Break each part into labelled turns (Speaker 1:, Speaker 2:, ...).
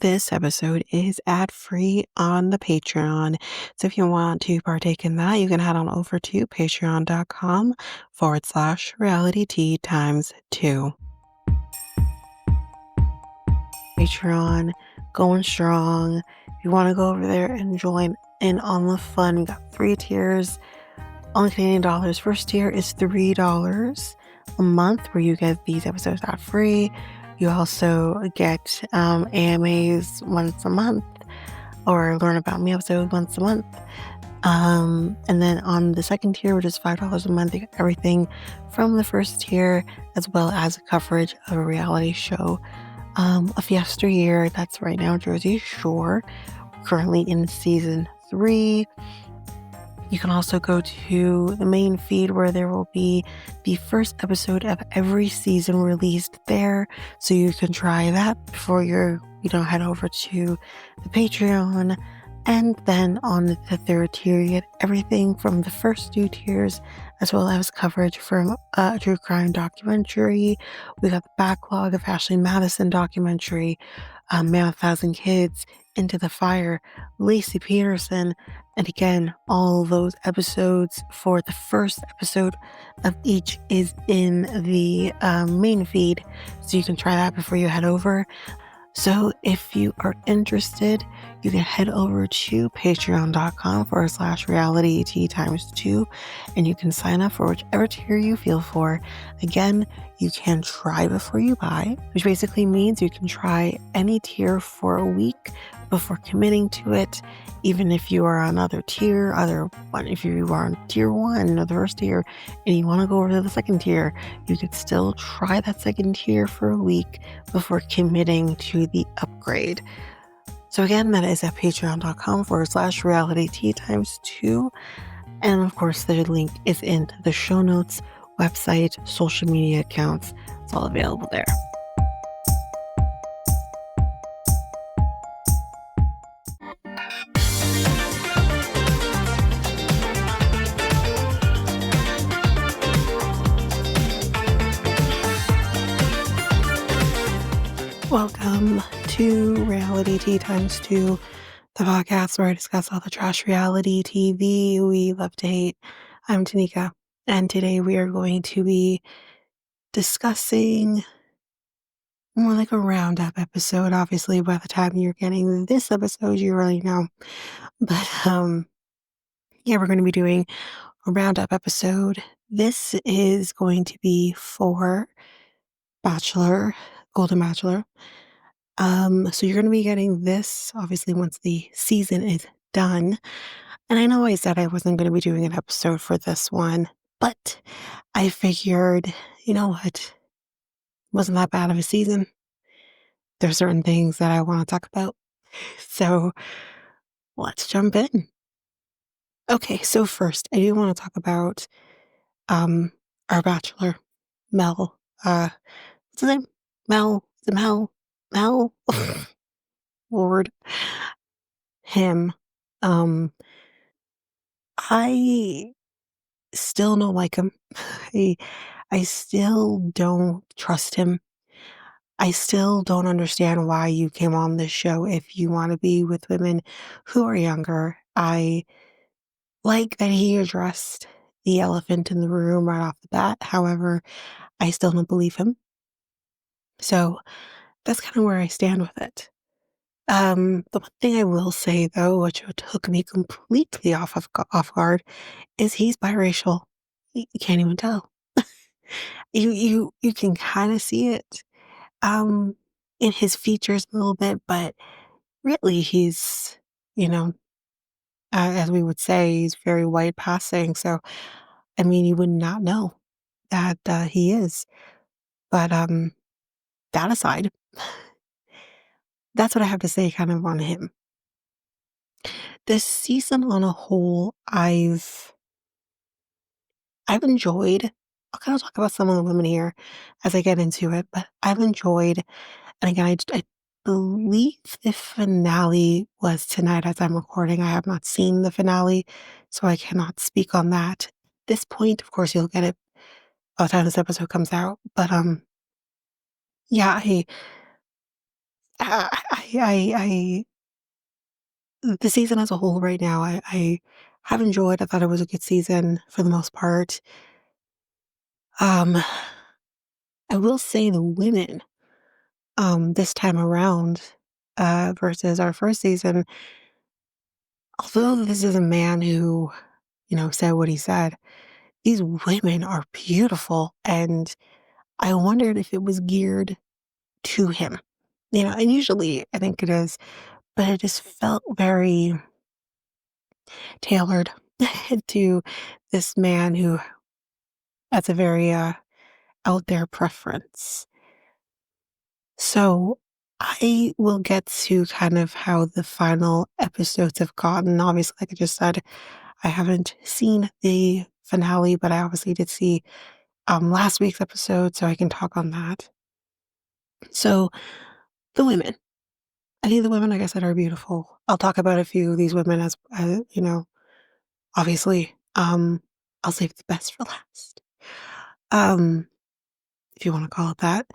Speaker 1: This episode is ad-free on the Patreon. So if you want to partake in that, you can head on over to patreon.com/reality tea times two. Patreon going strong. If you want to go over there and join in on the fun, we got 3 tiers on Canadian dollars. First tier is $3 a month, where you get these episodes ad free. You also get AMAs once a month, or learn about me episode once a month. And then on the second tier, which is $5 a month, you get everything from the first tier, as well as coverage of a reality show of yesteryear. That's right now Jersey Shore, currently in season 3. You can also go to the main feed, where there will be the first episode of every season released there. So you can try that before you head over to the Patreon. And then on the third tier, you get everything from the first 2 tiers, as well as coverage from a true crime documentary. We got the backlog of Ashley Madison documentary, Man of 1,000 Kids, Into the Fire, Lacey Peterson, and again, all those episodes for the first episode of each is in the main feed, so you can try that before you head over. So if you are interested, you can head over to patreon.com/reality tea times two, and you can sign up for whichever tier you feel for. Again, you can try before you buy, which basically means you can try any tier for a week before committing to it. Even if you are on other tier, if you are on tier 1 or the first tier and you want to go over to the second tier, you could still try that second tier for a week before committing to the upgrade. So again, that is at patreon.com/reality tea times two. And of course, the link is in the show notes, website, social media accounts. It's all available there. Welcome to Reality Tea Times 2, the podcast where I discuss all the trash reality TV we love to hate. I'm Tanika, and today we are going to be discussing more like a roundup episode. Obviously, by the time you're getting this episode, you already know. But yeah, we're going to be doing a roundup episode. This is going to be for Bachelor, Golden Bachelor. So you're going to be getting this, obviously, once the season is done. And I know I said I wasn't going to be doing an episode for this one, but I figured, you know what? Wasn't that bad of a season. There's certain things that I want to talk about. So let's jump in. Okay, so first, I do want to talk about our Bachelor, Mel. What's his name? Mel. Is it Mel? Mel? Lord. Him. I still don't like him. I, I still don't trust him. I still don't understand why you came on this show if you want to be with women who are younger. I like that he addressed the elephant in the room right off the bat. However, I still don't believe him. So that's kind of where I stand with it. The one thing I will say, though, which took me completely off guard, is he's biracial. You can't even tell. You can kind of see it in his features a little bit, but really he's, you know, as we would say, he's very white passing. So I mean, you would not know that he is. But that aside, that's what I have to say kind of on him. This season on a whole, I've enjoyed. I'll kind of talk about some of the women here as I get into it, but I've enjoyed, and again, I believe the finale was tonight as I'm recording. I have not seen the finale, so I cannot speak on that. At this point, of course, you'll get it by the time this episode comes out. But yeah, The season as a whole right now, I have enjoyed. I thought it was a good season for the most part. Um, I will say the women, this time around, versus our first season, although this is a man who, said what he said, these women are beautiful, and I wondered if it was geared to him, and usually I think it is, but it just felt very tailored to this man who has a very out there preference. So I will get to kind of how the final episodes have gotten. Obviously, like I just said, I haven't seen the finale, but I obviously did see last week's episode, so I can talk on that. So the women, I think the women, like I said, are beautiful. I'll talk about a few of these women as obviously. I'll save the best for last. Um, if you want to call it that.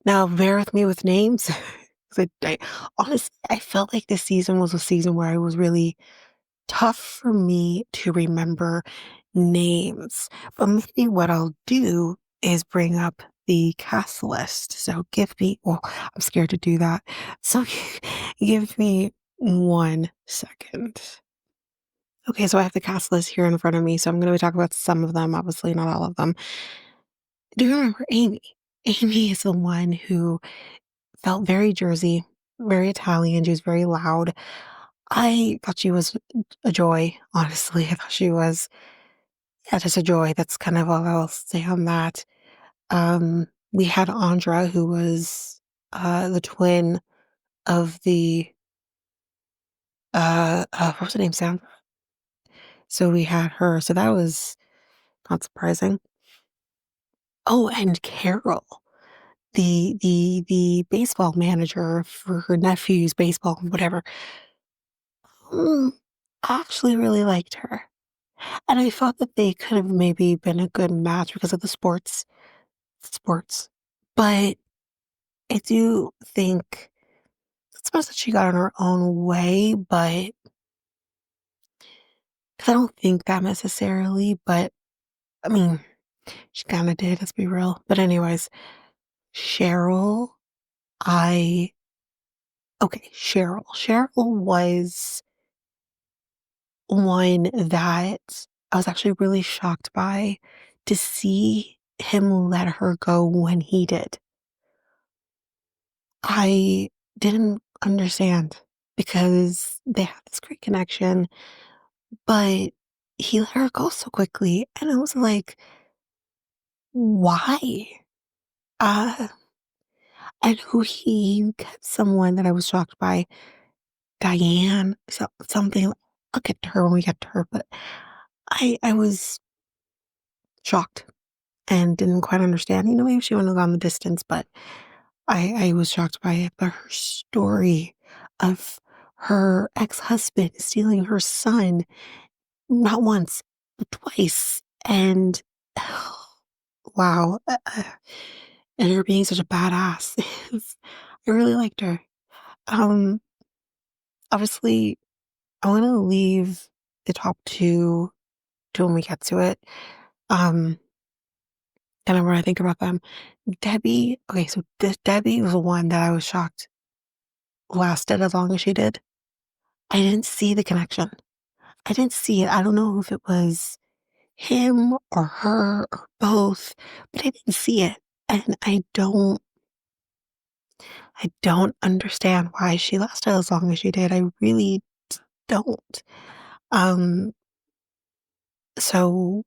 Speaker 1: Now, bear with me with names. 'Cause honestly, I felt like this season was a season where it was really tough for me to remember names. But maybe what I'll do is bring up the cast list. So I'm scared to do that. So give me 1 second. Okay, so I have the cast list here in front of me. So I'm going to talk about some of them, obviously not all of them. Do you remember Amy? Amy is the one who felt very Jersey, very Italian. She was very loud. I thought she was a joy, honestly. I thought she was, yeah, just a joy. That's kind of all I'll say on that. We had Andra, who was the twin of the, what was her name, Sam? So we had her. So that was not surprising. Oh, and Carol, the baseball manager for her nephew's baseball, whatever. Mm, I actually really liked her. And I thought that they could have maybe been a good match because of the sports. But I do think it's best that she got on her own way, but 'cause I don't think that necessarily, but I mean, she kind of did, let's be real. But anyways, Cheryl, I, okay, Cheryl. Cheryl was one that I was actually really shocked by to see him let her go when he did. I didn't understand because they had this great connection, but he let her go so quickly. And I was like, why? Uh, and who he kept someone that I was shocked by, Diane, something. I'll get to her when we get to her, but I was shocked and didn't quite understand. Maybe she wouldn't have gone the distance, but I was shocked by it. But her story of her ex-husband stealing her son, not once, but twice, and wow, and her being such a badass. I really liked her. Um, Obviously, I want to leave the top two to when we get to it. Um, and when I think about them, Debbie. Okay, so Debbie was the one that I was shocked lasted as long as she did. I didn't see the connection. I didn't see it. I don't know if it was him or her or both, but I didn't see it. And I don't understand why she lasted as long as she did. I really don't. Um, so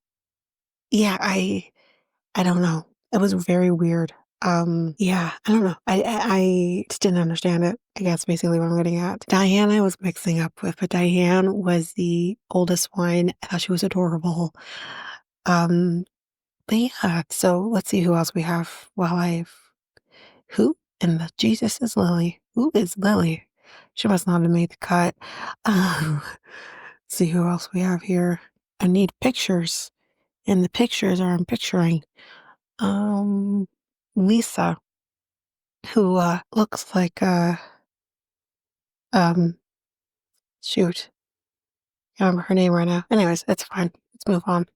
Speaker 1: yeah, I don't know. It was very weird. Yeah, I don't know. I just didn't understand it. I guess basically what I'm getting at. Diane I was mixing up with, but Diane was the oldest one. I thought she was adorable. Um, but yeah, so let's see who else we have. Who in the Jesus is Lily? Who is Lily? She must not have made the cut. Um, see who else we have here. I need pictures, and the pictures are I'm picturing. Um, Lisa. who looks like um shoot, I don't remember her name right now. Anyways, it's fine. Let's move on.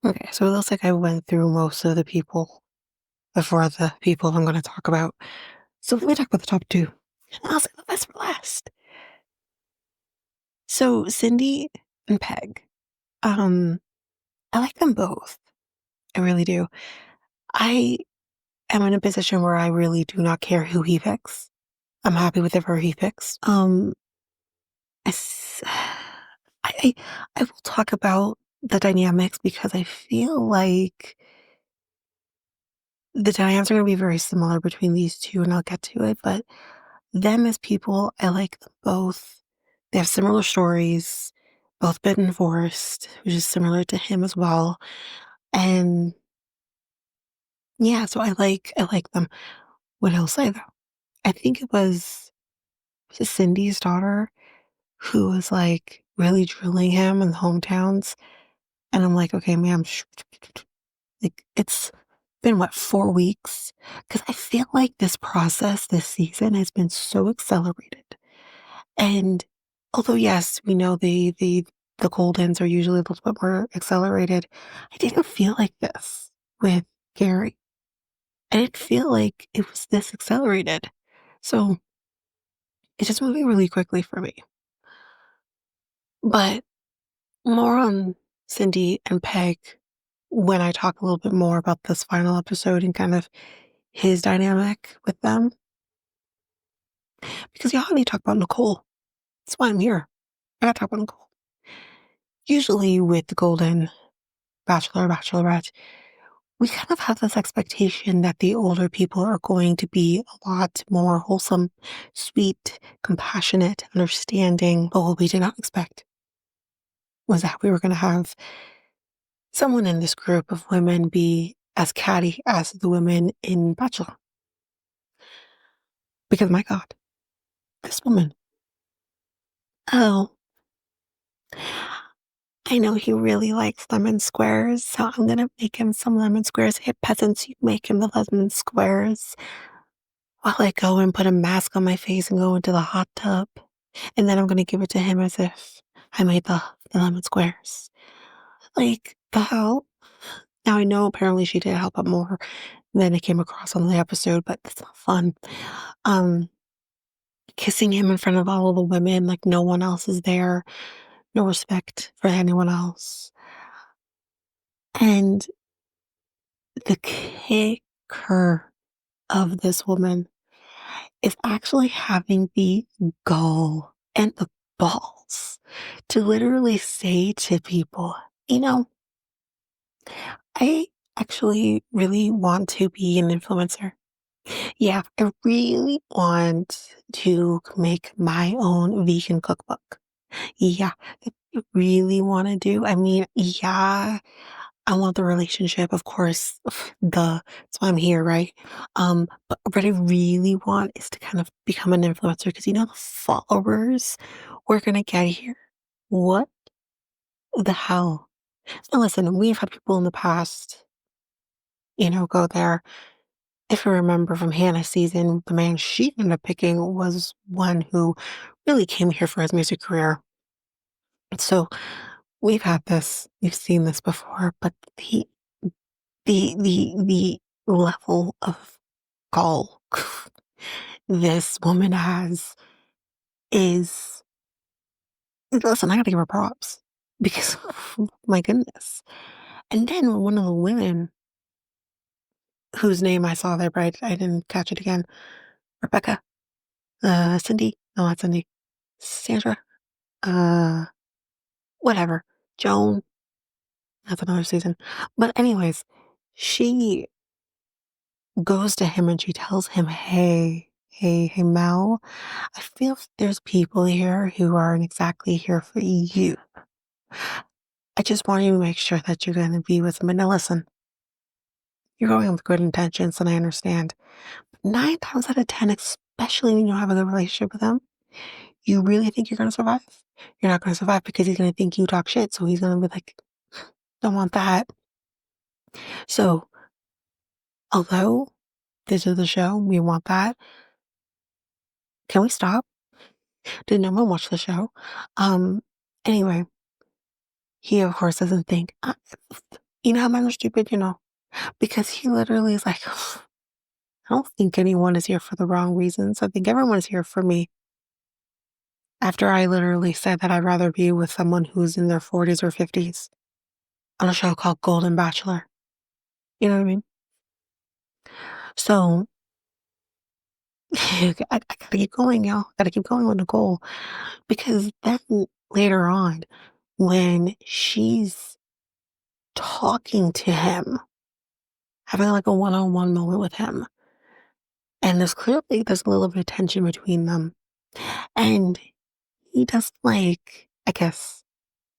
Speaker 1: Okay, so it looks like I went through most of the people before the people I'm going to talk about. So let me talk about the top two. I'll say the best for last. So Cindy and Peg. Um, I like them both. I really do. I am in a position where I really do not care who he picks. I'm happy with whoever he picks. I, s- I I will talk about the dynamics because I feel like the dynamics are going to be very similar between these two, and I'll get to it. But them as people, I like them both. They have similar stories, both been divorced, which is similar to him as well. And yeah, so I like them. What else I though? I think it was Cindy's daughter who was like really drilling him in the hometowns. And I'm like, okay, ma'am, like it's been what, 4 weeks? Because I feel like this process this season has been so accelerated. And although yes, we know the Goldens are usually a little bit more accelerated, I didn't feel like this with Gary. I didn't feel like it was this accelerated. So it's just moving really quickly for me. But more on Cindy and Peg when I talk a little bit more about this final episode and kind of his dynamic with them. Because y'all need to talk about Nicole. That's why I'm here. I gotta talk about Nicole. Usually with the Golden Bachelor, Bachelorette, we kind of have this expectation that the older people are going to be a lot more wholesome, sweet, compassionate, understanding. But what we did not expect was that we were going to have someone in this group of women be as catty as the women in Bachelor. Because my God, this woman, oh, I know he really likes lemon squares, so I'm gonna make him some lemon squares. Hey, peasants, you make him the lemon squares while I go and put a mask on my face and go into the hot tub. And then I'm gonna give it to him as if I made the lemon squares. Like, the hell? Now I know apparently she did help out more than it came across on the episode, but it's not fun. Um, Kissing him in front of all of the women, like no one else is there, no respect for anyone else. And the kicker of this woman is actually having the gall and the balls to literally say to people, you know, I actually really want to be an influencer. Yeah, I really want to make my own vegan cookbook. Yeah, I really want to do. I mean, yeah, I want the relationship, of course. That's why I'm here, right? But what I really want is to kind of become an influencer because you know the followers we're gonna get here. What the hell? Now listen, we've had people in the past, go there. If you remember from Hannah's season, the man she ended up picking was one who really came here for his music career. So we've had this, we've seen this before, but the level of gall this woman has is listen, I gotta give her props because my goodness. And then one of the women whose name I saw there, but I didn't catch it again. Rebecca, Cindy, no, not Cindy, Sandra, uh, whatever, Joan. That's another season. But anyways, she goes to him and she tells him, hey, Mel, I feel there's people here who aren't exactly here for you. I just want you to make sure that you're going to be with them. And now listen, you're going with good intentions and I understand. But 9 times out of 10, especially when you don't have a good relationship with them, you really think you're going to survive? You're not going to survive because he's going to think you talk shit. So he's going to be like, don't want that. So although This is the show. We want that. Can we stop? Did no one watch the show? Um, anyway, he of course doesn't think, you know how men are stupid, because he literally is like, I don't think anyone is here for the wrong reasons. I think everyone is here for me. After I literally said that I'd rather be with someone who's in their 40s or 50s on a show called Golden Bachelor. You know what I mean? So I gotta keep going, y'all. Gotta keep going with Nicole. Because then later on, when she's talking to him, having like a one-on-one moment with him, and there's a little bit of tension between them. And he does like, I guess,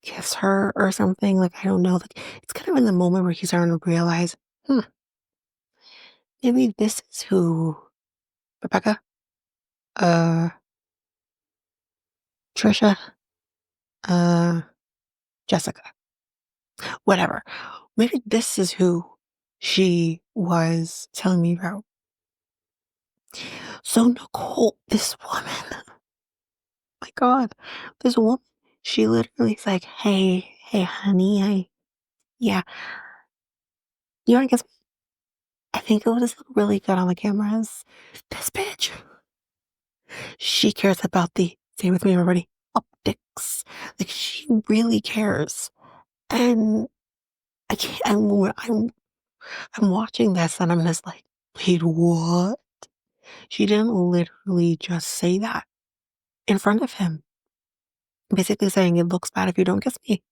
Speaker 1: kiss her or something. Like, I don't know. Like, it's kind of in the moment where he's starting to realize, hmm, maybe this is who Rebecca, uh, Trisha, uh, Jessica, whatever. Maybe this is who she was telling me about. So Nicole, this woman, my God, this woman, she literally is like, hey, honey, yeah, you want to guess? I think it would just look really good on the cameras. This bitch, she cares about the, say with me, everybody, optics. Like, she really cares. And I can't, I'm watching this and I'm just like, wait, what? She didn't literally just say that in front of him, basically saying it looks bad if you don't kiss me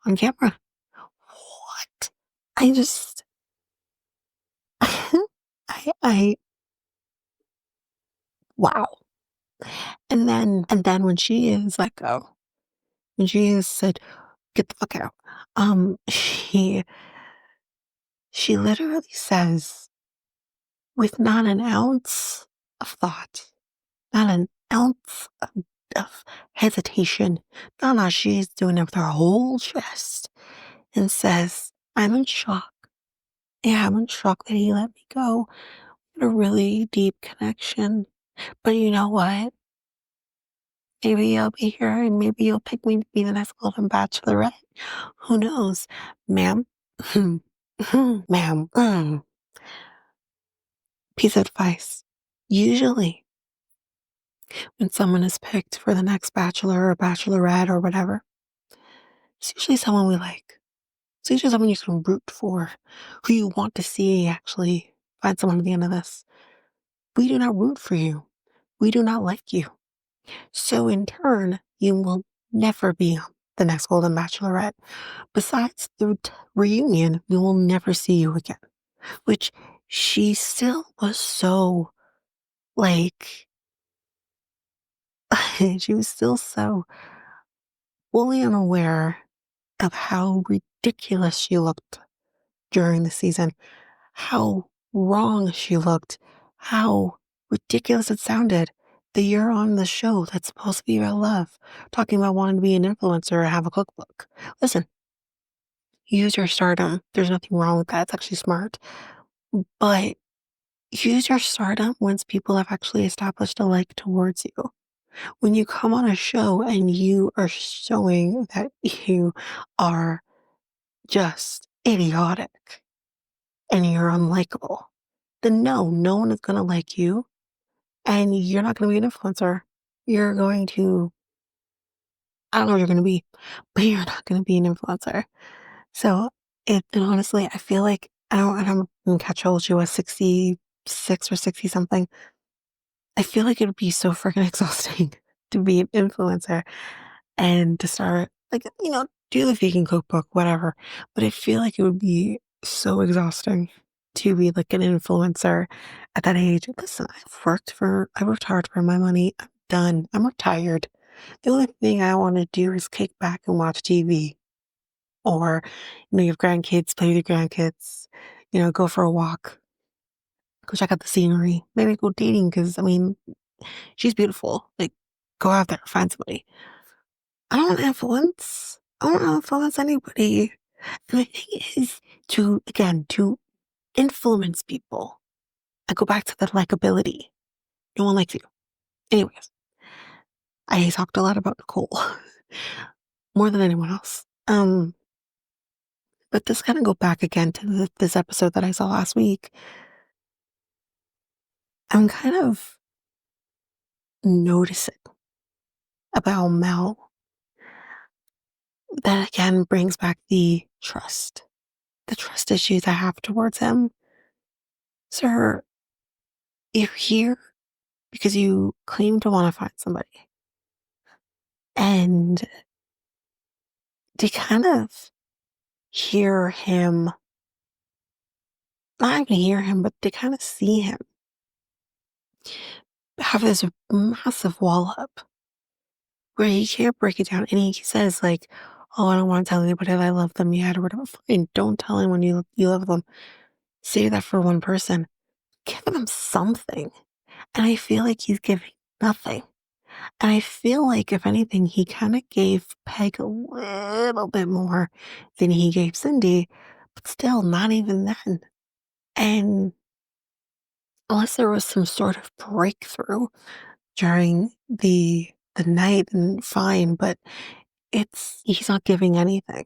Speaker 1: on camera. What? I just, I, wow. And then when she is let go, when she is said, get the fuck out, she literally says, with not an ounce of thought, not an ounce of hesitation, no, she's doing it with her whole chest and says, I'm in shock. Yeah, I'm in shock that he let me go. A really deep connection. But you know what? Maybe I'll be here and maybe you'll pick me to be the next Golden Bachelorette. Who knows? Ma'am? Ma'am. Piece of advice. Usually, when someone is picked for the next Bachelor or Bachelorette or whatever, it's usually someone we like. It's usually someone you can root for, who you want to see actually find someone at the end of this. We do not root for you. We do not like you. So in turn, you will never be the next Golden Bachelorette. Besides the reunion, we will never see you again. Which she still was so, like, she was still so fully unaware of how ridiculous she looked during the season, how wrong she looked, how ridiculous it sounded that you're on the show that's supposed to be about love, talking about wanting to be an influencer or have a cookbook. Listen, use your stardom. There's nothing wrong with that. It's actually smart. But use your stardom once people have actually established a like towards you. When you come on a show and you are showing that you are just idiotic and you're unlikable, then no one is going to like you and you're not going to be an influencer. You're going to, I don't know what you're going to be, but you're not going to be an influencer. So and honestly, I feel like I don't even catch how old she was, 66 or 60 something. I feel like it would be so freaking exhausting to be an influencer and to start like, do the vegan cookbook, whatever. But I feel like it would be so exhausting to be like an influencer at that age. Listen, I worked hard for my money. I'm done. I'm retired. The only thing I want to do is kick back and watch TV. Or, you have grandkids, play with your grandkids, go for a walk, go check out the scenery, maybe go dating because, I mean, she's beautiful. Like, go out there, find somebody. I don't influence. I don't influence anybody. And the thing is to influence people. I go back to the likability. No one likes you. Anyways, I talked a lot about Nicole more than anyone else. But this kind of go back again to this episode that I saw last week. I'm kind of noticing about Mel that again brings back the trust issues I have towards him. Sir, you're here because you claim to want to find somebody. And to kind of hear him, not even hear him, but to kind of see him have this massive wall up where he can't break it down. And he says, like, oh, I don't want to tell anybody that I love them yet or whatever. Fine, don't tell anyone you love them. Say that for one person. Give them something. And I feel like he's giving nothing. And I feel like, if anything, he kind of gave Peg a little bit more than he gave Cindy, but still not even then. And unless there was some sort of breakthrough during the night, then fine, but he's not giving anything,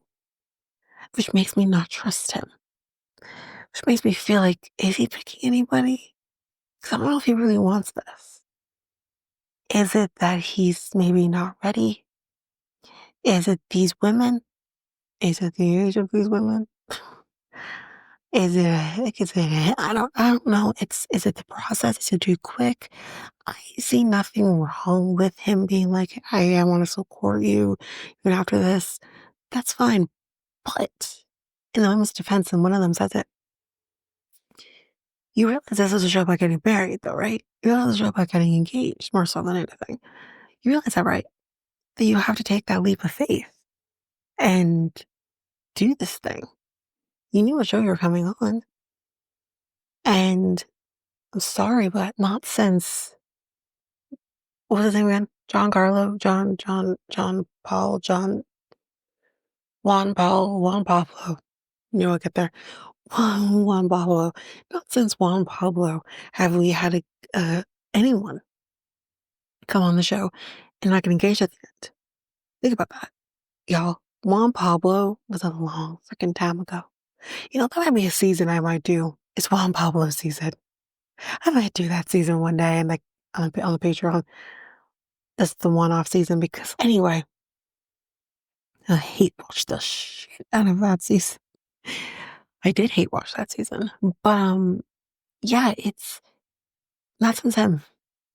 Speaker 1: which makes me not trust him, which makes me feel like, is he picking anybody? Because I don't know if he really wants this. Is it that he's maybe not ready? Is it these women? Is it the age of these women? I don't know. Is it the process? Is it too quick? I see nothing wrong with him being like, hey, I want to support you even after this. That's fine. But in the women's defense, and one of them says it, you realize this is a show about getting married, though, right? You realize it's a show about getting engaged more so than anything. You realize that, right? That you have to take that leap of faith and do this thing. You knew what show you were coming on. And I'm sorry, but not since, what was his name again? John Carlo, John Paul, Juan Pablo. Knew I'd get there. Juan Pablo. Not since Juan Pablo have we had anyone come on the show and not get engaged at the end. Think about that, y'all. Juan Pablo was a long freaking time ago. You know, that might be a season I might do. It's Juan Pablo season. I might do that season one day and like on the Patreon. That's the one-off season because anyway, I hate watch the shit out of that season. I did hate watch that season. But yeah, it's not since then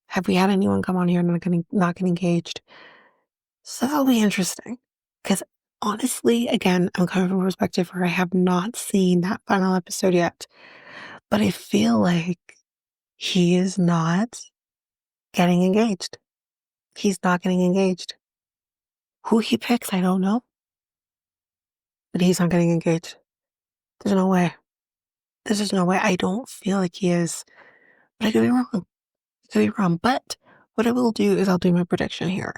Speaker 1: have we had anyone come on here and not get engaged. So that'll be interesting. Because honestly, again, I'm coming from a perspective where I have not seen that final episode yet. But I feel like he is not getting engaged. He's not getting engaged. Who he picks, I don't know. But he's not getting engaged. There's no way. There's just no way. I don't feel like he is. But I could be wrong. I could be wrong. But what I will do is I'll do my prediction here.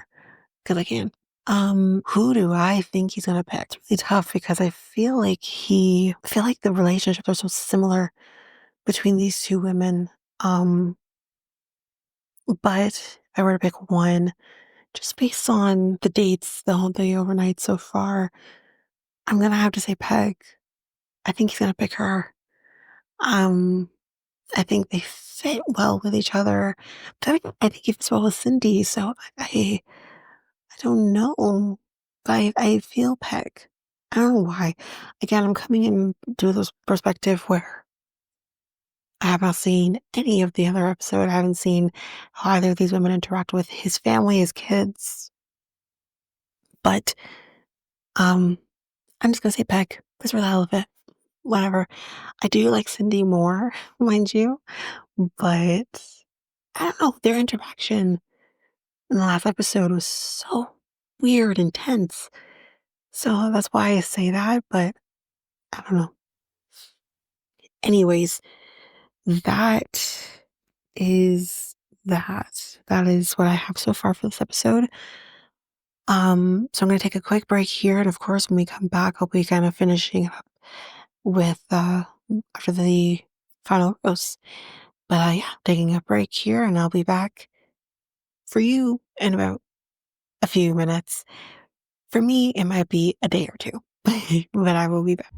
Speaker 1: Because I can. Who do I think he's gonna pick? It's really tough because I feel like the relationships are so similar between these two women. But if I were to pick one, just based on the dates, the overnight so far, I'm gonna have to say Peg. I think he's gonna pick her. Um, I think they fit well with each other. But I think he fits well with Cindy. So I don't know. But I feel Peg. I don't know why. Again, I'm coming into this perspective where I have not seen any of the other episode. I haven't seen how either of these women interact with his family, his kids. But I'm just gonna say Peg. Because for the hell of it. Whatever. I do like Cindy more, mind you. But I don't know. Their interaction in the last episode was so weird and tense. So that's why I say that, but I don't know. Anyways, that is that. That is what I have so far for this episode. So I'm gonna take a quick break here, and of course, when we come back, I'll be kind of finishing up with after the final roast. But yeah, taking a break here, and I'll be back for you in about a few minutes. For me, it might be a day or two, but I will be back.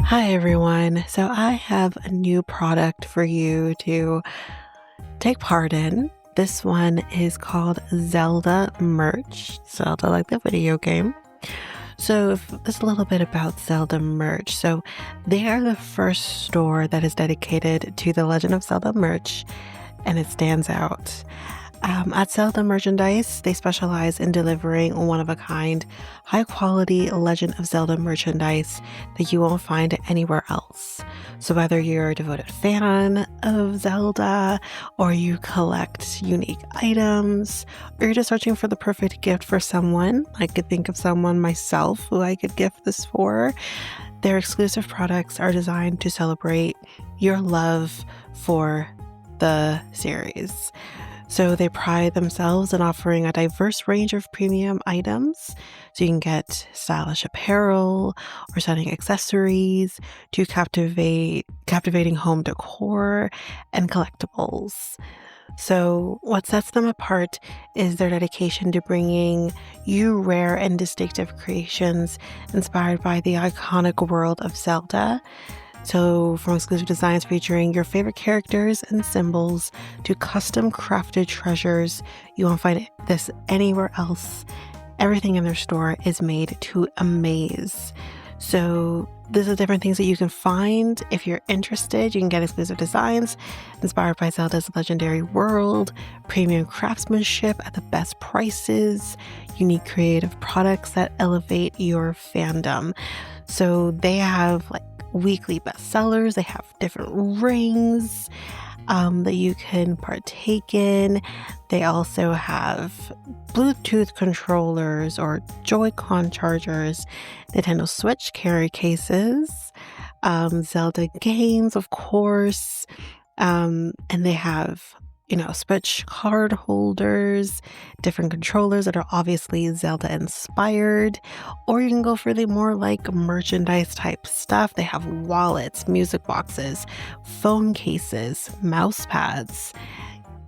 Speaker 1: Hi, everyone. So, I have a new product for you to take part in. This one is called Zelda merch. Zelda, like the video game. So, just a little bit about Zelda merch. So, they are the first store that is dedicated to the Legend of Zelda merch, and it stands out. At Zelda Merchandise, they specialize in delivering one of a kind, high quality Legend of Zelda merchandise that you won't find anywhere else. So, whether you're a devoted fan of Zelda, or you collect unique items, or you're just searching for the perfect gift for someone, I could think of someone myself who I could gift this for. Their exclusive products are designed to celebrate your love for the series. So they pride themselves in offering a diverse range of premium items. So you can get stylish apparel or stunning accessories to captivating home decor and collectibles. So what sets them apart is their dedication to bringing you rare and distinctive creations inspired by the iconic world of Zelda. So, from exclusive designs featuring your favorite characters and symbols to custom crafted treasures, you won't find this anywhere else. Everything in their store is made to amaze. So, these are different things that you can find. If you're interested, you can get exclusive designs inspired by Zelda's legendary world, premium craftsmanship at the best prices, unique creative products that elevate your fandom. So, they have like weekly bestsellers. They have different rings that you can partake in. They also have Bluetooth controllers or Joy-Con chargers, Nintendo Switch carry cases, Zelda games, of course, and they have Switch card holders, different controllers that are obviously Zelda inspired, or you can go for the more like merchandise type stuff. They have wallets, music boxes, phone cases, mouse pads,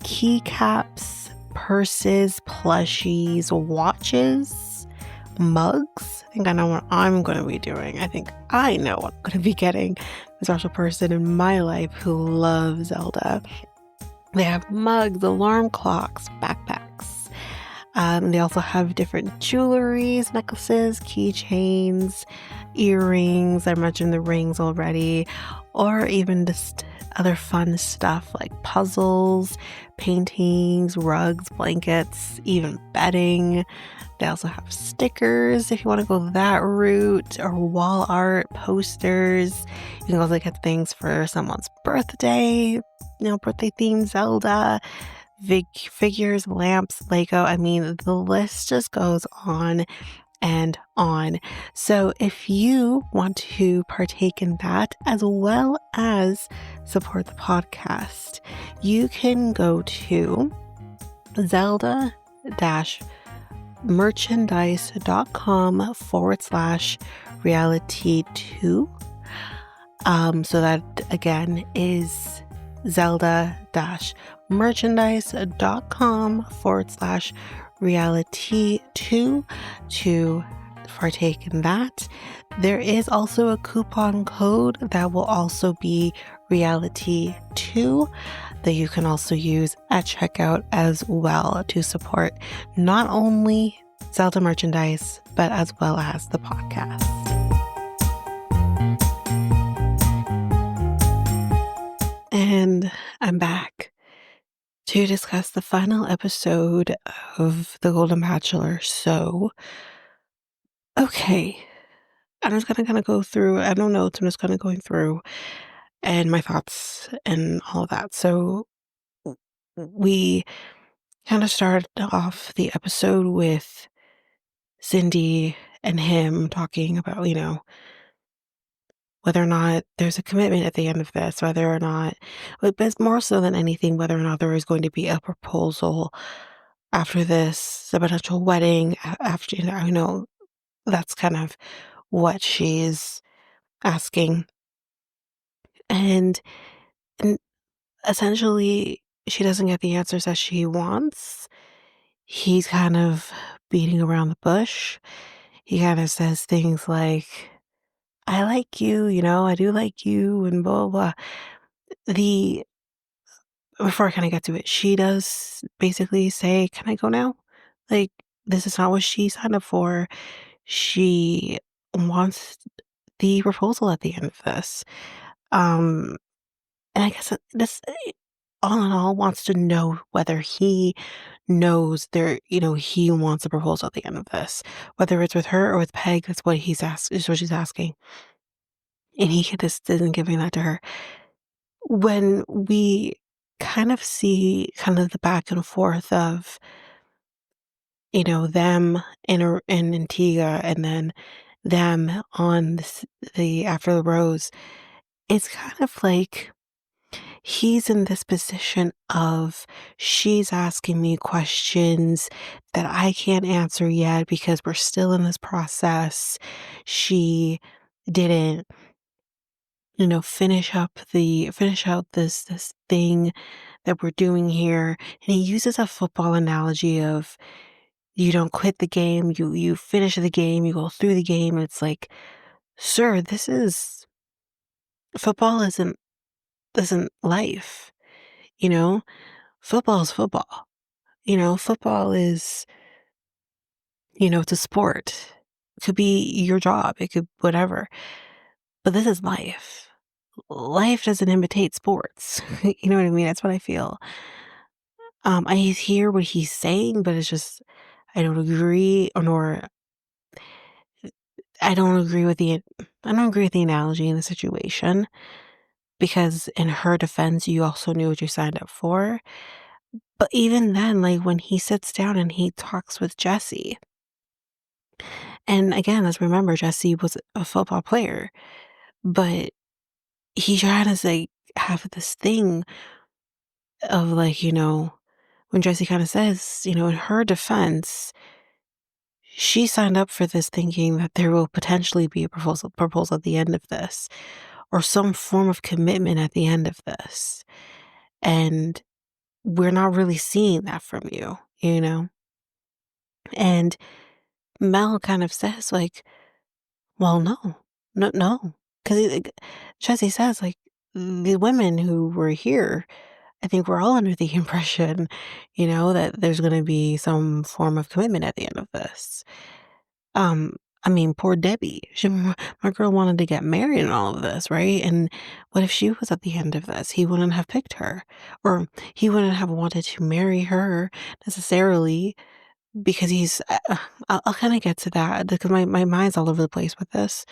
Speaker 1: keycaps, purses, plushies, watches, mugs. I think I know what I'm going to be doing. I think I know what I'm going to be getting. A special person in my life who loves Zelda. They have mugs, alarm clocks, backpacks. They also have different jewelries, necklaces, keychains, earrings. I mentioned the rings already, or even just other fun stuff like puzzles, paintings, rugs, blankets, even bedding. They also have stickers if you want to go that route, or wall art, posters. You can also get things for someone's birthday, birthday themed Zelda, figures, lamps, Lego. I mean, the list just goes on and on. So if you want to partake in that as well as support the podcast, you can go to zelda-merchandise.com/reality2. So that again is zelda-merchandise.com/reality2 to partake in that. There is also a coupon code that will also be reality2 that you can also use at checkout as well to support not only Zelda merchandise, but as well as the podcast. And I'm back to discuss the final episode of The Golden Bachelor. So, okay, I'm just going to kind of go through, I don't know, I'm just kind of going through and my thoughts and all of that. So, we kind of started off the episode with Cindy and him talking about, whether or not there's a commitment at the end of this, whether or not, but more so than anything, whether or not there is going to be a proposal after this, a potential wedding after, I know that's kind of what she's asking. And, and essentially, she doesn't get the answers that she wants. He's kind of beating around the bush. He kind of says things like, I like you, I do like you, and blah, blah, blah. The Before I kind of get to it, she does basically say, "Can I go now?" Like, this is not what she signed up for. She wants the proposal at the end of this. Um, and I guess this, all in all, wants to know whether he knows he wants a proposal at the end of this, whether it's with her or with Peg. That's what is what she's asking, and he just isn't giving that to her. When we kind of see kind of the back and forth of, them in Antigua and then them on the After the Rose, it's kind of like he's in this position of she's asking me questions that I can't answer yet because we're still in this process. She didn't, finish out this thing that we're doing here. And he uses a football analogy of you don't quit the game, you finish the game, you go through the game. And it's like, sir, this is football isn't life, you know? Football is football. Football is, it's a sport. It could be your job, it could whatever. But this is life. Life doesn't imitate sports. You know what I mean? That's what I feel. I hear what he's saying, but it's just I don't agree, nor I don't agree with the analogy in the situation because in her defense, you also knew what you signed up for. But even then, like when he sits down and he talks with Jesse, and again, let's remember Jesse was a football player, but he tried to say have this thing of like, when Jesse kind of says, in her defense, she signed up for this thinking that there will potentially be a proposal at the end of this or some form of commitment at the end of this. And we're not really seeing that from you. And Mel kind of says, like, well, no. Because Jesse says, like, the women who were here, I think we're all under the impression, that there's going to be some form of commitment at the end of this. Um, I mean, poor Debbie. My girl wanted to get married and all of this, right? And what if she was at the end of this? He wouldn't have picked her, or he wouldn't have wanted to marry her necessarily because I'll kind of get to that because my mind's all over the place with this.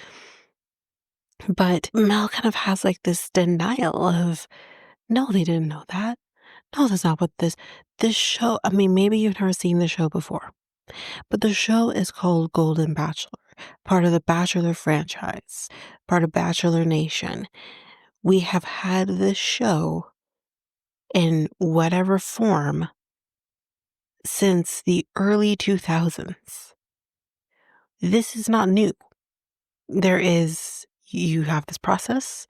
Speaker 1: But Mel kind of has like this denial of, no, they didn't know that. No, that's not what this show. I mean, maybe you've never seen the show before. But the show is called Golden Bachelor, part of the Bachelor franchise, part of Bachelor Nation. We have had this show in whatever form since the early 2000s. This is not new. You have this process,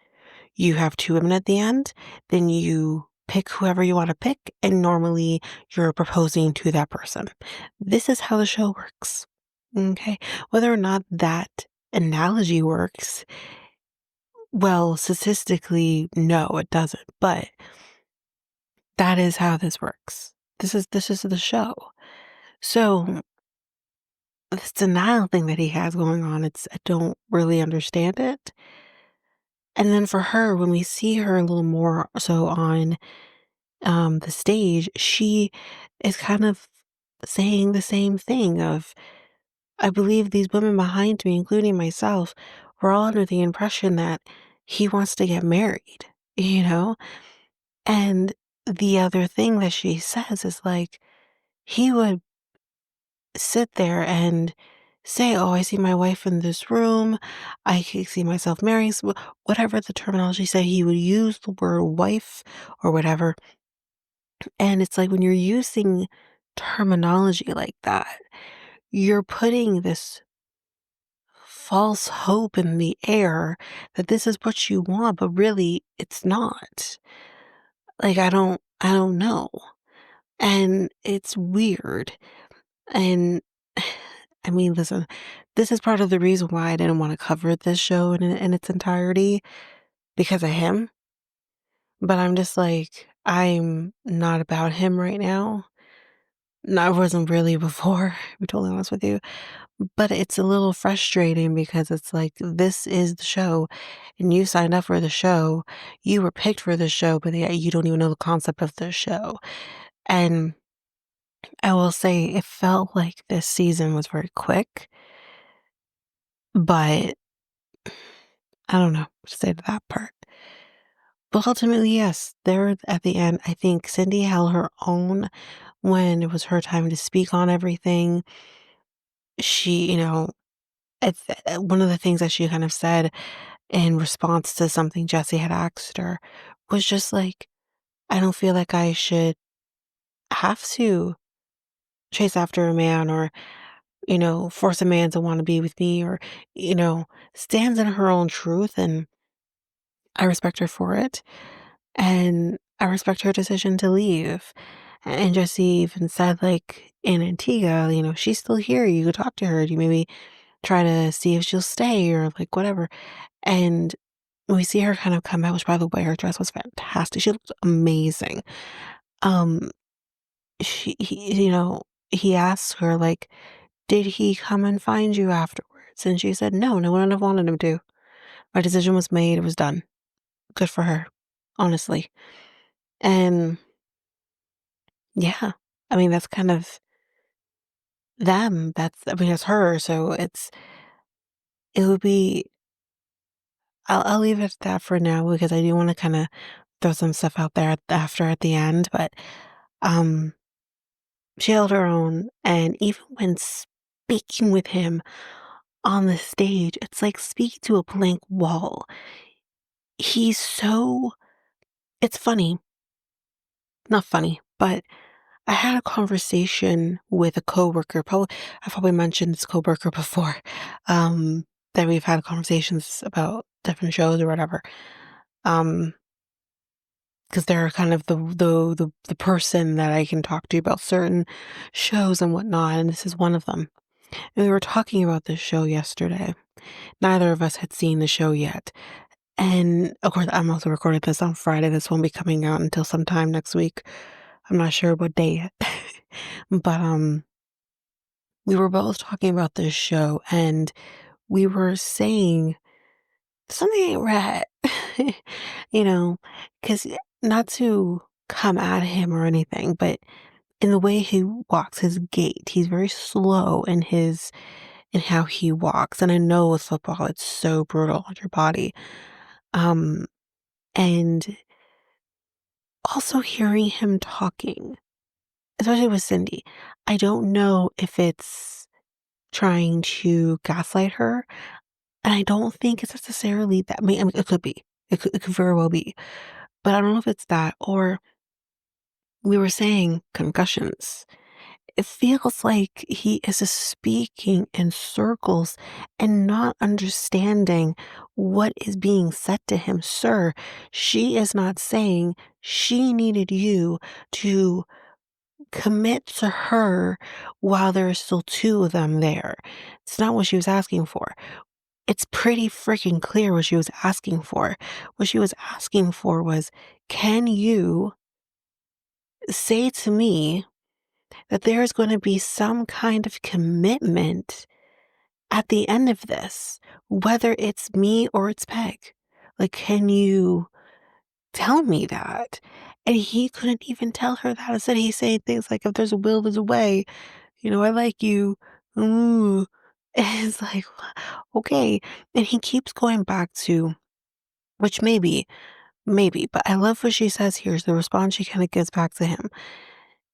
Speaker 1: you have two women at the end, then you pick whoever you want to pick, and normally you're proposing to that person. This is how the show works. Okay. Whether or not that analogy works, well, statistically, no, it doesn't. But that is how this works. This is the show. So this denial thing that he has going on, I don't really understand it. And then for her, when we see her a little more so on the stage, she is kind of saying the same thing of, I believe these women behind me, including myself, were all under the impression that he wants to get married, you know? And the other thing that she says is like, he would sit there and say, oh, I see my wife in this room. I can see myself marrying, whatever the terminology said, he would use the word wife or whatever. And it's like when you're using terminology like that, you're putting this false hope in the air that this is what you want, but really it's not. Like, I don't know. And it's weird. And I mean, listen, this is part of the reason why I didn't want to cover this show in its entirety because of him. But I'm just like, I'm not about him right now. No, I wasn't really before, to be totally honest with you. But it's a little frustrating because it's like, this is the show, and you signed up for the show. You were picked for the show, but yet you don't even know the concept of the show. And I will say, it felt like this season was very quick, but I don't know what to say to that part. But ultimately, yes, there at the end, I think Cindy held her own when it was her time to speak on everything. She, one of the things that she kind of said in response to something Jesse had asked her was just like, I don't feel like I should have to chase after a man or, force a man to want to be with me or, stands in her own truth. And I respect her for it. And I respect her decision to leave. And Jesse even said, like, in Antigua, she's still here. You could talk to her. You maybe try to see if she'll stay or like whatever. And we see her kind of come out, which by the way, her dress was fantastic. She looked amazing. Um, he asked her, like, did he come and find you afterwards? And she said, no, no one would have wanted him to. My decision was made, it was done. Good for her, honestly. And yeah, I mean, that's kind of them. I mean, it's her. So it would be, I'll leave it at that for now because I do want to kind of throw some stuff out there at the end. But, um, she held her own, and even when speaking with him on the stage, it's like speaking to a blank wall. He's so it's funny, not funny, but I had a conversation with a coworker. I've probably mentioned this coworker before, that we've had conversations about different shows or whatever. Um, because they're kind of the person that I can talk to about certain shows and whatnot, and this is one of them. And we were talking about this show yesterday. Neither of us had seen the show yet. And of course, I'm also recording this on Friday. This won't be coming out until sometime next week. I'm not sure what day yet. But we were both talking about this show and we were saying something ain't right. you know, because not to come at him or anything, but in the way he walks, his gait, he's very slow in how he walks. And I know with football, it's so brutal on your body. Um, and also hearing him talking, especially with Cindy, I don't know if it's trying to gaslight her. And I don't think it's necessarily that. I mean, it could be. It could very well be. But I don't know if it's that or we were saying concussions. It feels like he is just speaking in circles and not understanding what is being said to him. Sir, she is not saying she needed you to commit to her while there are still two of them there. It's not what she was asking for. It's pretty freaking clear what she was asking for. What she was asking for was, can you say to me that there is going to be some kind of commitment at the end of this, whether it's me or it's Peg? Like, can you tell me that? And he couldn't even tell her that. Instead, he's saying things like, if there's a will, there's a way. I like you. Ooh. And it's like, okay. And he keeps going back to, which maybe, but I love what she says here is the response she kind of gives back to him.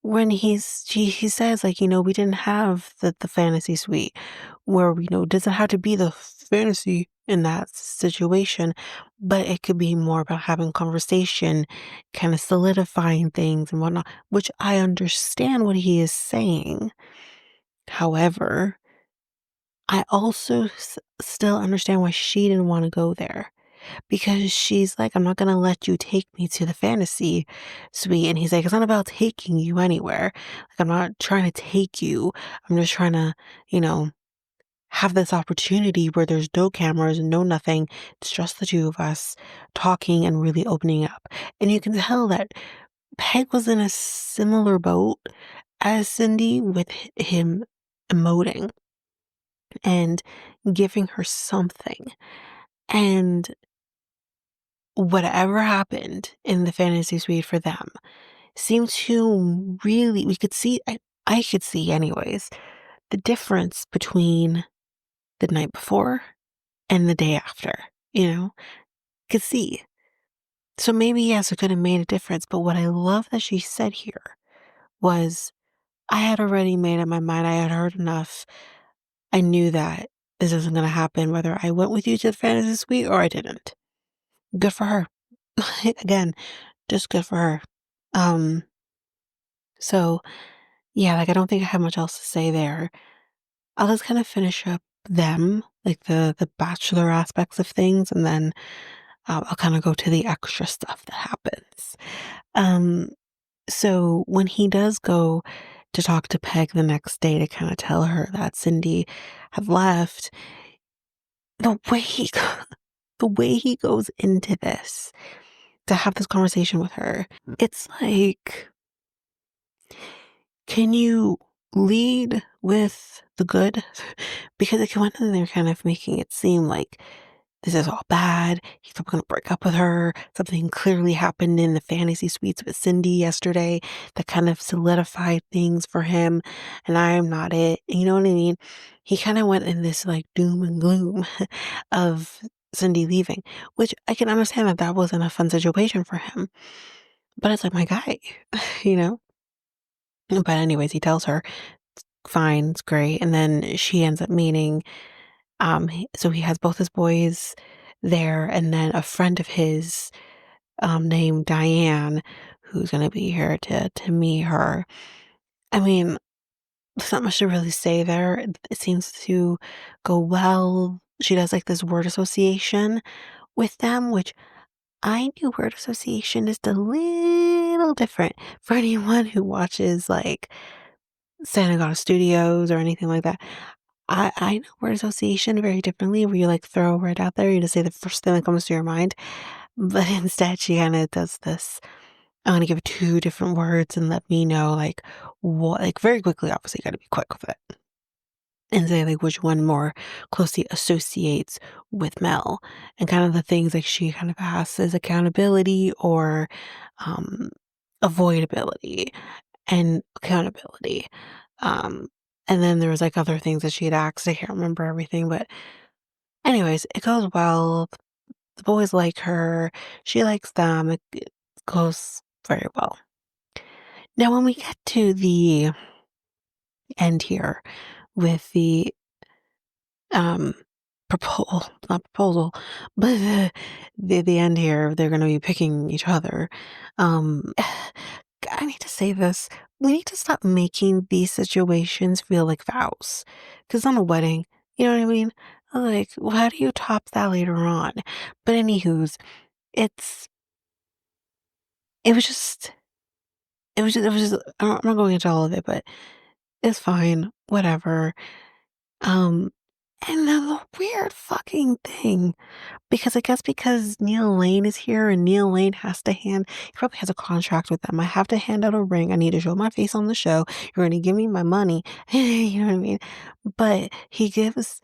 Speaker 1: When he says, like, we didn't have the fantasy suite where, it doesn't have to be the fantasy in that situation, but it could be more about having conversation, kind of solidifying things and whatnot, which I understand what he is saying. However, I also still understand why she didn't wanna go there because she's like, "I'm not gonna let you take me to the fantasy suite," and he's like, "It's not about taking you anywhere. Like, I'm not trying to take you. I'm just trying to, you know, have this opportunity where there's no cameras, no nothing. It's just the 2 of us talking and really opening up." And you can tell that Peg was in a similar boat as Cindy with him emoting and giving her something. And whatever happened in the fantasy suite for them seemed to really, we could see, I could see anyways, the difference between the night before and the day after, you know, could see. So maybe, yes, it could have made a difference. But what I love that she said here was, I had already made up my mind. I had heard enough. I knew that this isn't going to happen, whether I went with you to the fantasy suite or I didn't. Good for her. Again, just good for her. Um, so yeah, like I don't think I have much else to say there. I'll just kind of finish up them, like the bachelor aspects of things, and then I'll kind of go to the extra stuff that happens. Um, so when he does go to talk to Peg the next day to kind of tell her that Cindy had left, the way he the way he goes into this to have this conversation with her, it's like, can you lead with the good? Because like went in there kind of making it seem like this is all bad. He's probably gonna break up with her. Something clearly happened in the fantasy suites with Cindy yesterday that kind of solidified things for him, and I am not it. You know what I mean? He kind of went in this like doom and gloom of Cindy leaving, which I can understand that that wasn't a fun situation for him. But it's like my guy, you know? But anyways, he tells her, "Fine, it's great," and then she ends up meeting, so he has both his boys there, and then a friend of his, named Diane, who's gonna be here to meet her. I mean, there's not much to really say there. It seems to go well. She does, like, this word association with them, which I knew word association is a little different for anyone who watches, like, Santa Ana Studios or anything like that. I know word association very differently, where you like throw a word out there, you just say the first thing that comes to your mind. But instead, she kind of does this. I'm gonna give 2 different words and let me know like what, like very quickly. Obviously, got to be quick with it and say like which one more closely associates with Mel, and kind of the things like she kind of asks is accountability or um, avoidability and accountability. Um, and then there was like other things that she had asked. I can't remember everything, but anyways, it goes well. The boys like her. She likes them. It goes very well. Now, when we get to the end here with the um not proposal, but the end here, they're going to be picking each other. Um, I need to say this. We need to stop making these situations feel like vows. Because on a wedding, you know what I mean? Like, well, how do you top that later on? But anywho's, it's, it was just, it was just, I'm not going into all of it, but it's fine. Whatever. Um, and then the weird fucking thing, because I guess because Neil Lane is here and Neil Lane has to he probably has a contract with them. I have to hand out a ring. I need to show my face on the show. You're going to give me my money. You know what I mean? But he gives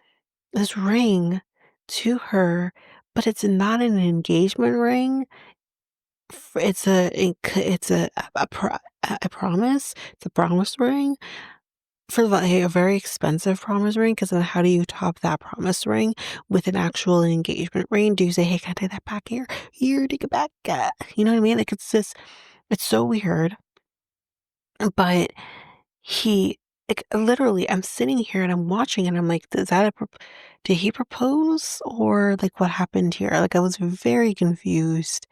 Speaker 1: this ring to her, but it's not an engagement ring. It's a promise. It's a promise ring for like a very expensive promise ring, because then how do you top that promise ring with an actual engagement ring? Do you say, "Hey, can I take that back here? Here, take it back." You know what I mean? Like it's just, it's so weird. But he, like literally, I'm sitting here and I'm watching and I'm like, is that did he propose or like what happened here? Like I was very confused.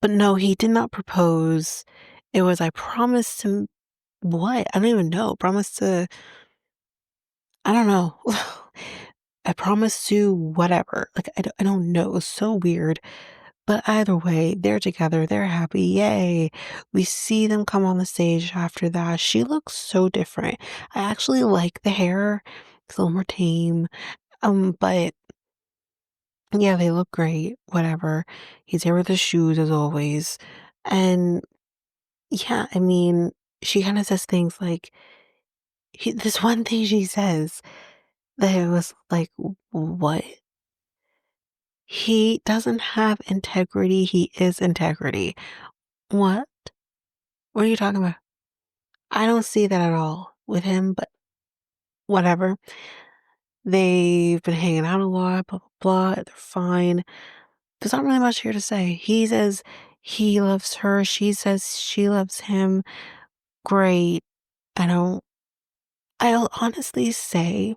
Speaker 1: But no, he did not propose. It was, I promised him what? I don't even know. Promised to I don't know. I promise to whatever. Like, I don't know. It was so weird. But either way, they're together. They're happy. Yay. We see them come on the stage after that. She looks so different. I actually like the hair. It's a little more tame. But yeah, they look great. Whatever. He's there with his shoes as always. And yeah, I mean, she kind of says things like, this one thing she says that it was like, what? He doesn't have integrity. He is integrity. What? What are you talking about? I don't see that at all with him, but whatever. They've been hanging out a lot, blah, blah, blah. They're fine. There's not really much here to say. He says he loves her. She says she loves him. Great. I don't, I'll honestly say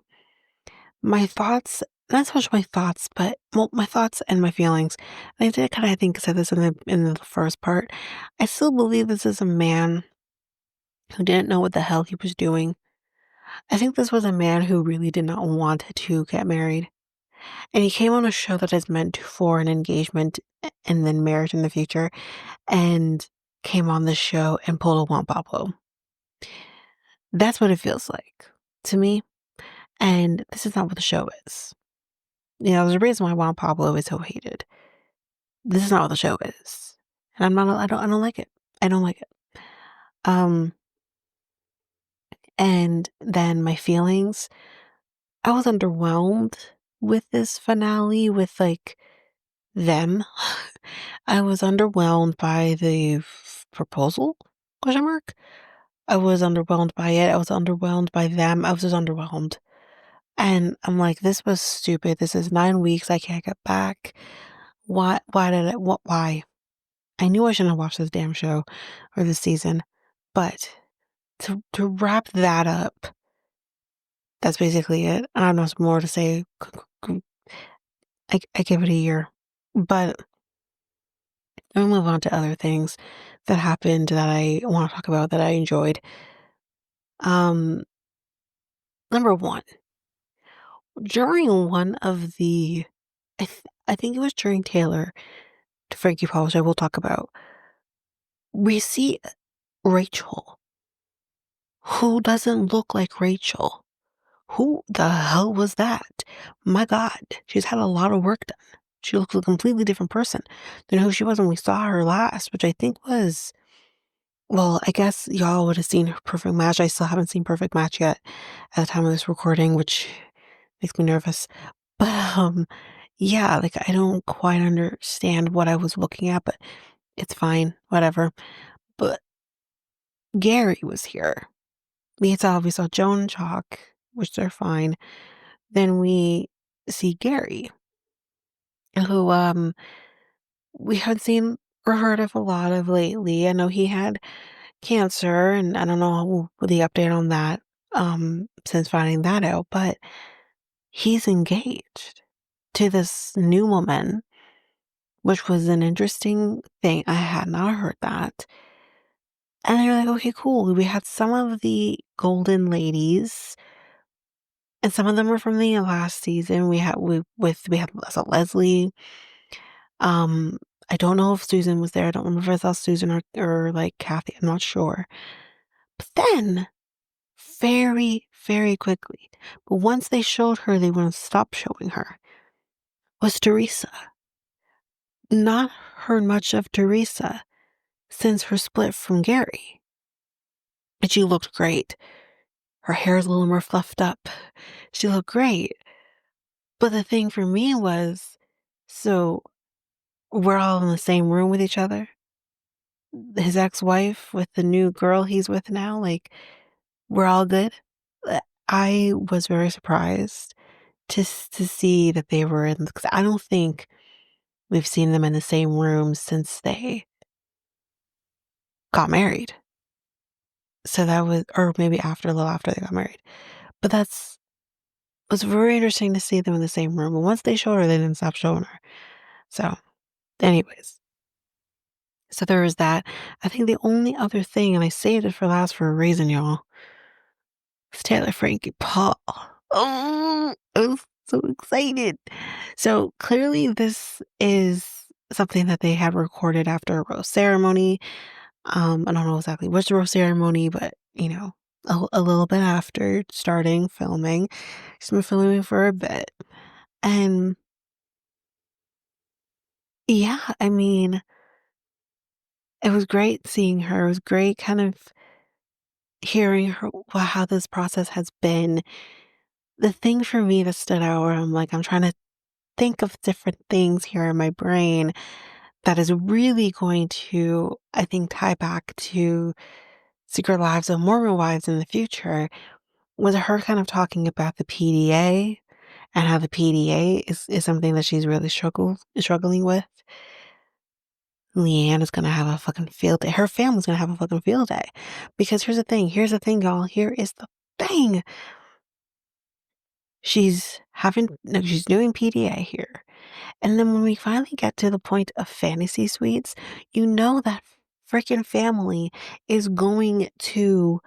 Speaker 1: my thoughts, not so much my thoughts, but well, my thoughts and my feelings. And I did kind of, I think, said this in the first part. I still believe this is a man who didn't know what the hell he was doing. I think this was a man who really did not want to get married. And he came on a show that is meant for an engagement and then marriage in the future, and came on the show and pulled a Juan Pablo. That's what it feels like to me. And this is not what the show is. You know, there's a reason why Juan Pablo is so hated. This is not what the show is. And I don't like it. I don't like it. Um, and then my feelings, I was underwhelmed with this finale with like them. I was underwhelmed by the proposal? Question mark. I was underwhelmed by it. I was underwhelmed by them. I was just underwhelmed. And I'm like, this was stupid. This is 9 weeks. I can't get back. Why did it? What? Why? I knew I shouldn't have watched this damn show or this season, but to wrap that up, that's basically it. I don't know what's more to say. I give it a year, but I'll move on to other things that happened that I want to talk about that I enjoyed. Um, Number one, during one of the, I think it was during Taylor Franke Paul, which I will talk about. We see Rachel, who doesn't look like Rachel. Who the hell was that? My God, she's had a lot of work done. She looks a completely different person than who she was when we saw her last, which I think was, well, I guess y'all would have seen Perfect Match. I still haven't seen Perfect Match yet at the time of this recording, which makes me nervous. But yeah, like I don't quite understand what I was looking at, but it's fine, whatever. But Gary was here. We saw Joan and Chalk, which they're fine. Then we see Gary, who we haven't seen or heard of a lot of lately. I know he had cancer, and I don't know the update on that since finding that out, but he's engaged to this new woman, which was an interesting thing. I had not heard that. And they're like, okay, cool. We had some of the golden ladies, and some of them were from the last season. We had so Leslie. Um, I don't know if Susan was there. I don't remember if I saw Susan or like Kathy. I'm not sure. But then, very, very quickly, but once they showed her, they wouldn't stop showing her, was Teresa. Not heard much of Teresa since her split from Gary. And she looked great. Her hair is a little more fluffed up. She looked great. But the thing for me was, so we're all in the same room with each other. His ex-wife with the new girl he's with now, like, we're all good. I was very surprised to see that they were in, because I don't think we've seen them in the same room since they got married. So that was, or maybe after, a little after they got married. But was very interesting to see them in the same room. And once they showed her, they didn't stop showing her. So, anyways, so there was that. I think the only other thing, and I saved it for last for a reason, y'all, is Taylor Franke Paul. Oh, I'm so excited. So clearly, this is something that they had recorded after a rose ceremony. I don't know exactly which rose ceremony, but a little bit after starting filming. She's been filming for a bit. And yeah, I mean, it was great seeing her. It was great kind of hearing her, how this process has been. The thing for me that stood out where I'm trying to think of different things here in my brain that is really going to, I think, tie back to Secret Lives of Mormon Wives in the future, was her kind of talking about the PDA and how the PDA is something that she's really struggling with. Leanne is gonna have a fucking field day. Her family's gonna have a fucking field day. Because here's the thing, y'all. Here is the thing. She's doing PDA here. And then when we finally get to the point of fantasy suites, that freaking family is going to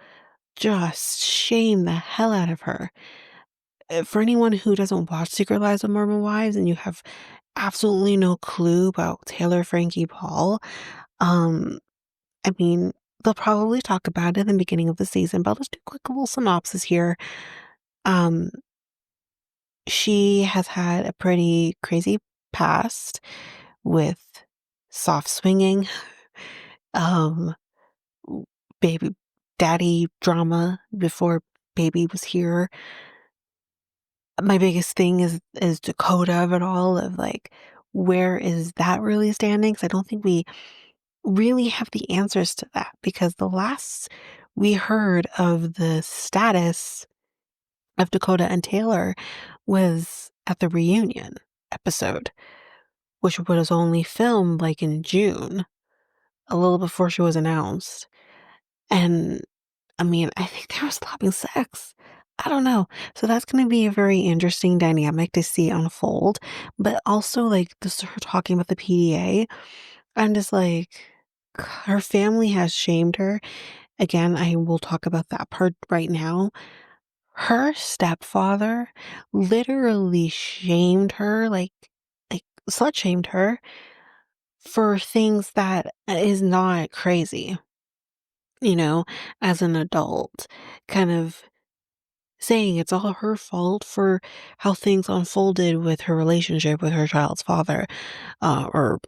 Speaker 1: just shame the hell out of her. For anyone who doesn't watch Secret Lives of Mormon Wives and you have absolutely no clue about Taylor Franke Paul, um, I mean, they'll probably talk about it in the beginning of the season, but let's do a quick little synopsis here. Um, she has had a pretty crazy past with soft swinging, um, baby daddy drama before baby was here. My biggest thing is Dakota of it all, of like, where is that really standing? Because I don't think we really have the answers to that, because the last we heard of the status of Dakota and Taylor was at the reunion episode, which was only filmed like in June, a little before she was announced. And I mean, I think they were having sex. I don't know. So that's going to be a very interesting dynamic to see unfold. But also, like, this her talking about the PDA, I'm just like, her family has shamed her. Again, I will talk about that part right now. Her stepfather literally shamed her, like slut shamed her for things that is not crazy, you know, as an adult, kind of saying it's all her fault for how things unfolded with her relationship with her child's father, or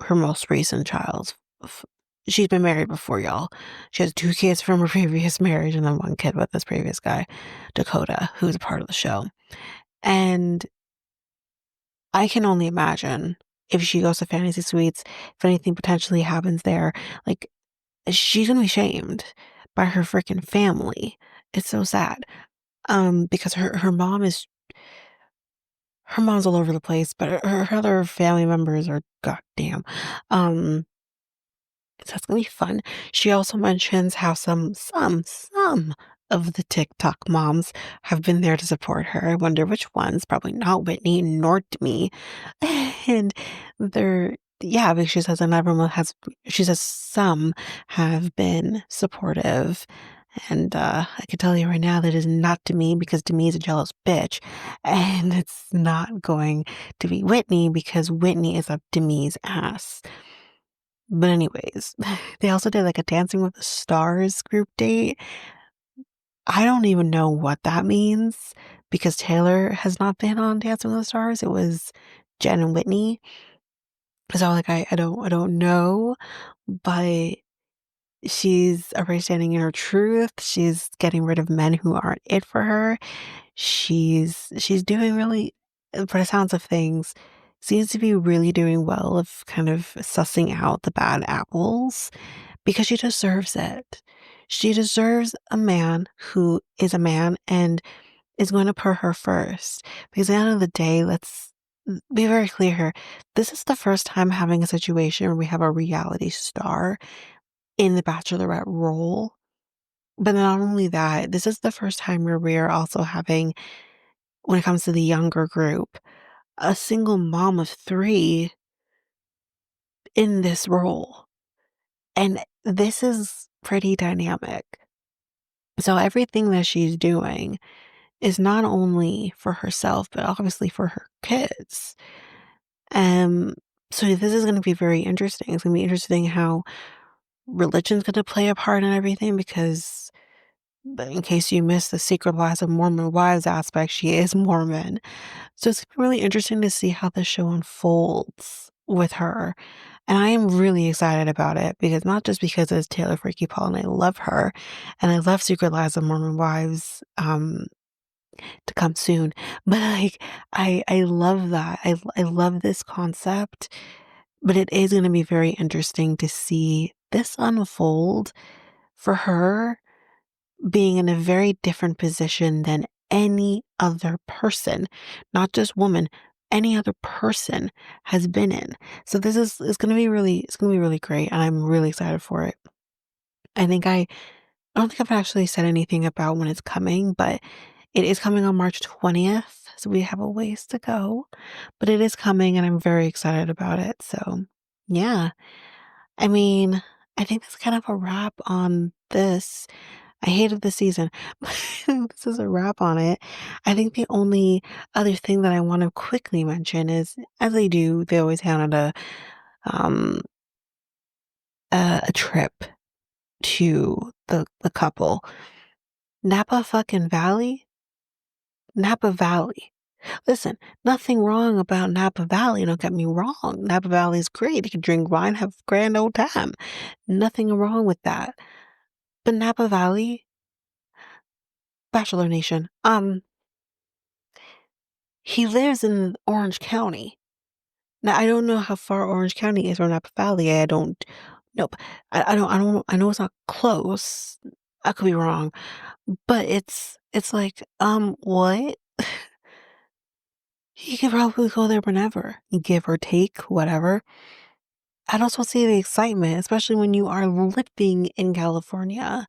Speaker 1: her most recent child's. f- She's been married before, y'all. She has two kids from her previous marriage and then one kid with this previous guy, Dakota, who's a part of the show. And I can only imagine if she goes to fantasy suites, if anything potentially happens there, like, she's gonna be shamed by her freaking family. It's so sad. Because her mom's all over the place, but her other family members are goddamn. Um, so that's gonna be fun. She also mentions how some of the TikTok moms have been there to support her. I wonder which ones. Probably not Whitney nor me. And they're yeah, because she says she says some have been supportive. And I can tell you right now that is not Demi, because Demi is a jealous bitch. And it's not going to be Whitney because Whitney is up Demi's ass. But anyways, they also did like a Dancing with the Stars group date. I don't even know what that means because Taylor has not been on Dancing with the Stars. It was Jen and Whitney. So like I don't know, but she's already standing in her truth. She's getting rid of men who aren't it for her. She's doing really, for the sounds of things, seems to be really doing well of kind of sussing out the bad apples, because she deserves it. She deserves a man who is a man and is going to put her first. Because at the end of the day, let's be very clear here. This is the first time having a situation where we have a reality star in the Bachelorette role. But not only that, this is the first time where we're also having, when it comes to the younger group, a single mom of three in this role. And this is pretty dynamic. So everything that she's doing is not only for herself, but obviously for her kids. Um, so this is going to be very interesting. It's going to be interesting how religion's going to play a part in everything because, but in case you missed the Secret Lives of Mormon Wives aspect, she is Mormon. So it's really interesting to see how the show unfolds with her. And I am really excited about it because not just because it's Taylor Franke Paul and I love her and I love Secret Lives of Mormon Wives to come soon, but like I love that. I love this concept, but it is going to be very interesting to see this unfold for her being in a very different position than any other person, not just woman, any other person has been in. So this is going to be really, it's going to be really great. And I'm really excited for it. I don't think I've actually said anything about when it's coming, but it is coming on March 20th. So we have a ways to go, but it is coming and I'm very excited about it. So yeah, I mean, I think that's kind of a wrap on this. I hated the season, but this is a wrap on it. I think the only other thing that I want to quickly mention is, as they do, they always hand um a trip to the couple. Napa fucking Valley, Napa Valley. Listen, nothing wrong about Napa Valley. Don't get me wrong. Napa Valley is great. You can drink wine, have a grand old time. Nothing wrong with that. But Napa Valley, Bachelor Nation. He lives in Orange County. Now I don't know how far Orange County is from Napa Valley. I don't nope. I know it's not close. I could be wrong. But it's like, what? He could probably go there whenever, give or take, whatever. I also see the excitement, especially when you are living in California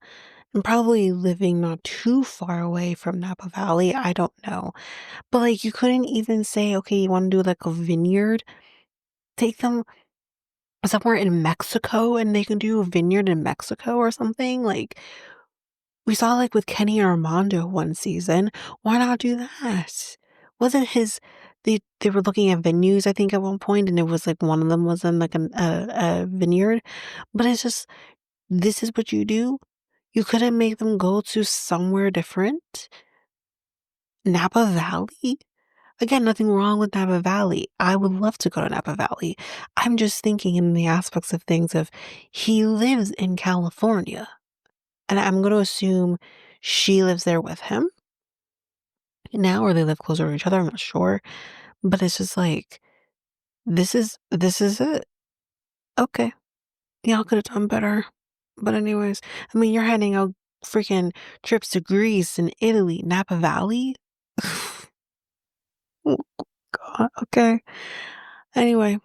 Speaker 1: and probably living not too far away from Napa Valley. I don't know. But like you couldn't even say, okay, you want to do like a vineyard? Take them somewhere in Mexico and they can do a vineyard in Mexico or something. Like we saw like with Kenny and Armando one season. Why not do that? Wasn't his they were looking at venues, I think, at one point, and it was like one of them was in like a vineyard. But it's just this is what you do. You couldn't make them go to somewhere different. Napa Valley? Again, nothing wrong with Napa Valley. I would love to go to Napa Valley. I'm just thinking in the aspects of things of he lives in California. And I'm going to assume she lives there with him now, or they live closer to each other. I'm not sure. But it's just like, this is it. Okay. Y'all could have done better. But anyways, I mean, you're handing out freaking trips to Greece and Italy, Napa Valley. Oh, God. Okay. Anyway,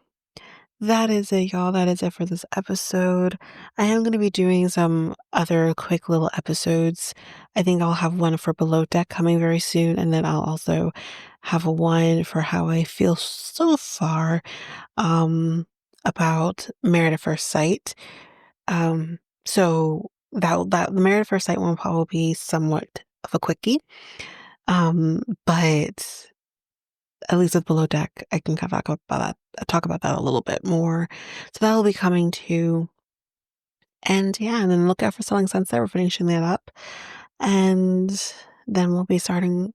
Speaker 1: that is it, y'all. That is it for this episode. I am going to be doing some other quick little episodes. I think I'll have one for Below Deck coming very soon, and then I'll also have a one for how I feel so far about Married at First Sight. So that the Married at First Sight one will probably be somewhat of a quickie. But at least with Below Deck, I can kind of talk about that a little bit more. So that'll be coming too. And yeah, and then look out for Selling Sunset. We're finishing that up. And then we'll be starting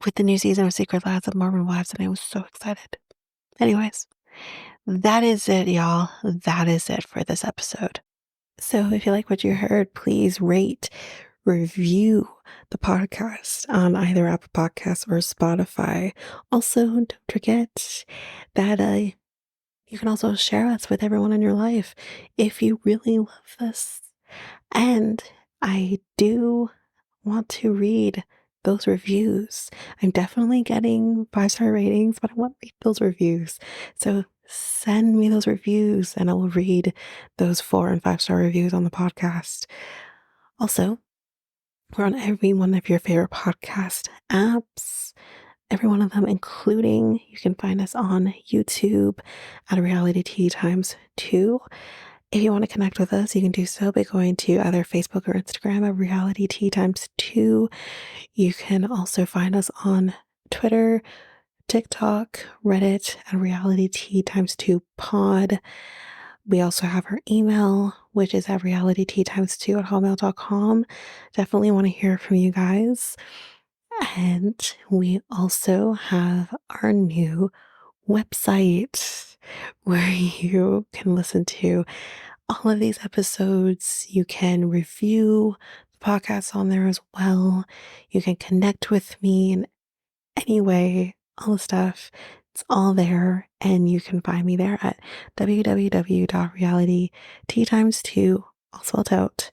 Speaker 1: with the new season of Secret Lives of Mormon Wives, and I was so excited. Anyways, that is it, y'all. That is it for this episode. So if you like what you heard, please rate, review the podcast on either Apple Podcasts or Spotify. Also, don't forget that you can also share us with everyone in your life if you really love this. And I do want to read those reviews. I'm definitely getting 5-star ratings, but I want to read those reviews. So send me those reviews and I will read those 4 and 5-star reviews on the podcast. Also, we're on every one of your favorite podcast apps, every one of them, including you can find us on YouTube at Reality Tea Times 2. If you want to connect with us, you can do so by going to either Facebook or Instagram at Reality Tea times two. You can also find us on Twitter, TikTok, Reddit at Reality Tea times two pod. We also have our email, which is at realitytea times two at hotmail.com. Definitely want to hear from you guys. And we also have our new website where you can listen to all of these episodes. You can review the podcast on there as well. You can connect with me in any way, all the stuff. It's all there. And you can find me there at www.realitytea times two, all spelled out,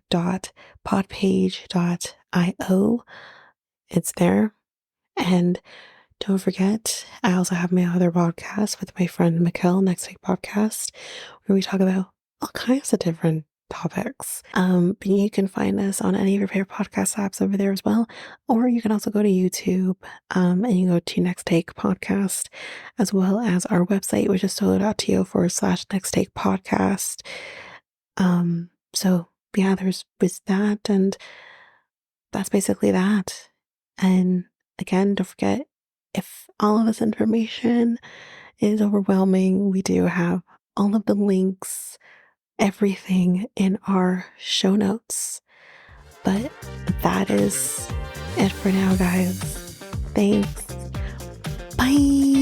Speaker 1: dot podpage.io. It's there. And don't forget, I also have my other podcast with my friend Mikkel, Next Week Podcast, where we talk about all kinds of different topics. But you can find us on any of your favorite podcast apps over there as well. Or you can also go to YouTube and you go to Next Take Podcast, as well as our website, which is solo.to/Next Take Podcast. So yeah, there's that, and that's basically that. And again, don't forget, if all of this information is overwhelming, we do have all of the links, everything in our show notes. But that is it for now, guys. Thanks. Bye.